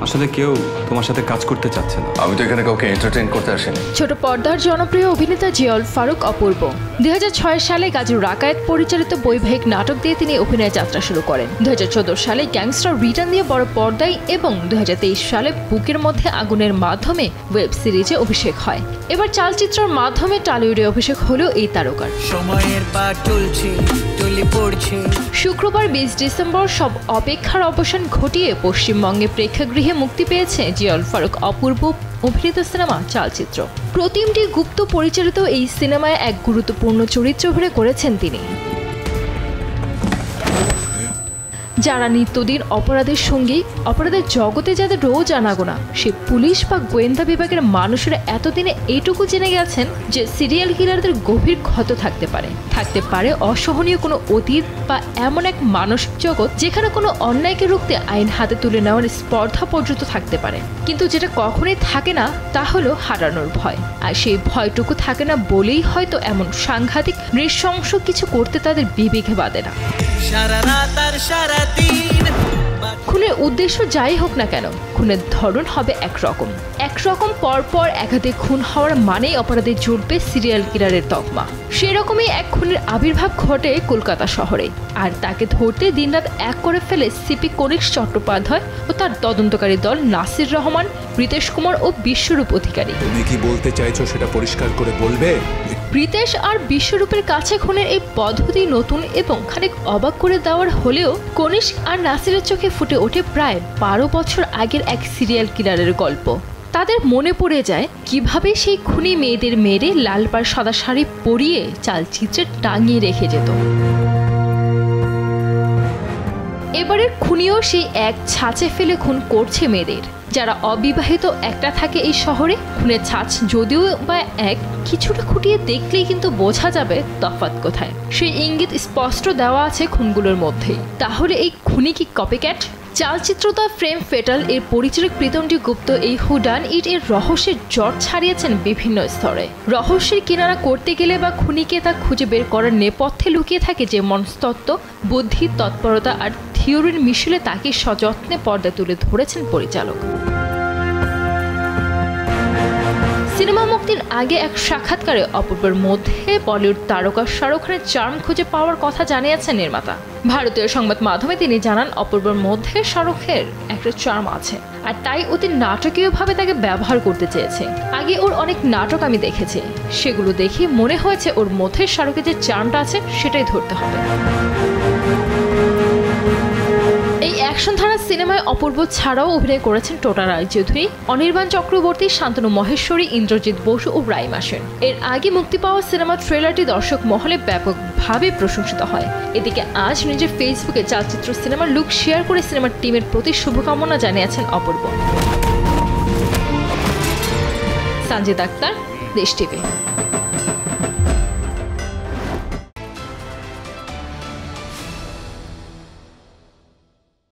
আসলে কেউ তোমার সাথে কাজ করতে চাচ্ছে না। আমি তো এখানে কাউকে এন্টারটেইন করতে আসিনি। ছোট পর্দার জনপ্রিয় অভিনেতা জিয়াউল ফারুক অপূর্ব 2006 সালে গাজীর রাকায়েত পরিচালিত বৈবাহিক নাটক দিয়ে তিনি অভিনয় যাত্রা শুরু করেন। 2014 সালে গ্যাংস্টার রিটার্ন দিয়ে বড় পর্দায় এবং 2023 সালে বুকের মধ্যে আগুনের মাধ্যমে ওয়েব সিরিজে অভিষেক হয়। এবার চলচ্চিত্রের মাধ্যমে টলিউডে অভিষেক হলো এই তারকার। সময়ের পাট চলছে, টলি পড়ছে। শুক্রবার 20 ডিসেম্বর সব অপেক্ষার অবসান ঘটিয়ে পশ্চিমবঙ্গে প্রেক্ষাগৃহে মুক্তি পেয়েছে জিয়াউল ফারুক অপূর্ব অভিনীত সিনেমা চলচ্চিত্র। প্রতিমটি গুপ্ত পরিচালিত এই সিনেমায় এক গুরুত্বপূর্ণ চরিত্র অভিনয় করেছেন তিনি, যারা নিত্যদিন অপরাধের সঙ্গে অপরাধের জগতে যাদের রোজ আনাগোনা, সে পুলিশ বা গোয়েন্দা বিভাগের মানুষেরা এতদিনে এইটুকু জেনে গেছেন যে সিরিয়াল কিলারদের গভীর ক্ষত থাকতে পারে অসহনীয় কোনো অতীত বা এমন এক মানসিক জগৎ যেখানে কোনো অন্যায়কে রুখতে আইন হাতে তুলে নেওয়ার স্পর্ধা পর্যন্ত থাকতে পারে। কিন্তু যেটা কখনোই থাকে না তা হলো হারানোর ভয়, আর সেই ভয়টুকু থাকে না বলেই হয়তো এমন সাংঘাতিক নৃশংস কিছু করতে তাদের বিবেকে বাধে না। খুনের উদ্দেশ্য যাই হোক না কেন, খুনের ধরন হবে একরকম পরপর একাধিক খুন হওয়ার মানেই অপরাধে জুটবে সিরিয়াল কিলারের তকমা। সেরকমই এক খুনের আবির্ভাব ঘটে কলকাতা শহরে, আর তাকে ধরতে দিনরাত এক করে ফেলে সিপি কনিষ্ঠ চট্টোপাধ্যায় ও তার তদন্তকারী দল নাসির রহমান, রিতেশ কুমার ও বিশ্বরূপ অধিকারী। তুমি কি বলতে চাইছো সেটা পরিষ্কার করে বলবে? রিতেশ আর বিশ্বরূপের কাছে খুনের এই পদ্ধতি নতুন এবং খানিক অবাক করে দেওয়ার হলেও কনিষ্ঠ আর নাসিরের চোখে ফুটে ওঠে প্রায় 12 বছর আগের এক সিরিয়াল কিলারের গল্প। তাদের মনে পড়ে যায় কিভাবে সেই খুনি মেয়েদের মেরে লাল পাড় সাদা শাড়ি পরিয়ে চালচিত্রে টাঙিয়ে রেখে যেত। এবারের খুনিও সেই এক ছাঁচে ফেলে খুন করছে মেয়েদের, যারা অবিবাহিত একটা থাকে এই শহরে। খুনের ছাঁচ যদিও বা এক, কিছুটা খুঁটিয়ে দেখলেই কিন্তু বোঝা যাবে তফাৎ কোথায়। সেই ইঙ্গিত স্পষ্ট দেওয়া আছে খুনগুলোর মধ্যেই। তাহলে এই খুনি কি কপিক্যাট? চলচ্চিত্র দ্য ফ্রেম ফেটাল এর পরিচালক প্রীতমটি গুপ্ত এই হু ডান ইট এর রহস্যের জট ছাড়িয়েছেন বিভিন্ন স্তরে। রহস্যের কিনারা করতে গেলে বা খুনিকে তা খুঁজে বের করার নেপথ্যে লুকিয়ে থাকে যে মনস্তত্ত্ব, বুদ্ধি, তৎপরতা আর থিওরির মিশেলে তাকে সযত্নে পর্দায় তুলে ধরেছেন পরিচালক। সিনেমা মুক্তির আগে এক সাক্ষাৎকারে অপূর্বের মধ্যে বলিউড তারকা শাহরুখ খানের চার্ম খুঁজে পাওয়ার কথা জানিয়েছেন নির্মাতা। ভারতীয় সংবাদ মাধ্যমে তিনি জানান অপূর্বের মধ্যে শাহরুখের একটা চার্ম আছে, আর তাই অতি নাটকীয়ভাবে তাকে ব্যবহার করতে চেয়েছে। আগে ওর অনেক নাটক আমি দেখেছি, সেগুলো দেখে মনে হয়েছে ওর মধ্যে শাহরুখের যে চার্মটা আছে সেটাই ধরতে হবে। এই অ্যাকশন ধারার সিনেমায় অপূর্ব ছাড়াও অভিনয় করেছেন টোটা রায়চৌধুরী, অনির্বাণ চক্রবর্তী, শান্তনু মহেশ্বরী, ইন্দ্রজিৎ বসু ও রাইমা সেন। এর আগে মুক্তি পাওয়া সিনেমার ট্রেলারটি দর্শক মহলে ব্যাপকভাবে প্রশংসিত হয়। এদিকে আজ নিজের ফেসবুকে চলচ্চিত্র সিনেমার লুক শেয়ার করে সিনেমার টিমের প্রতি শুভকামনা জানিয়েছেন অপূর্ব। সঞ্জিত আক্তার, দেশ টিভি।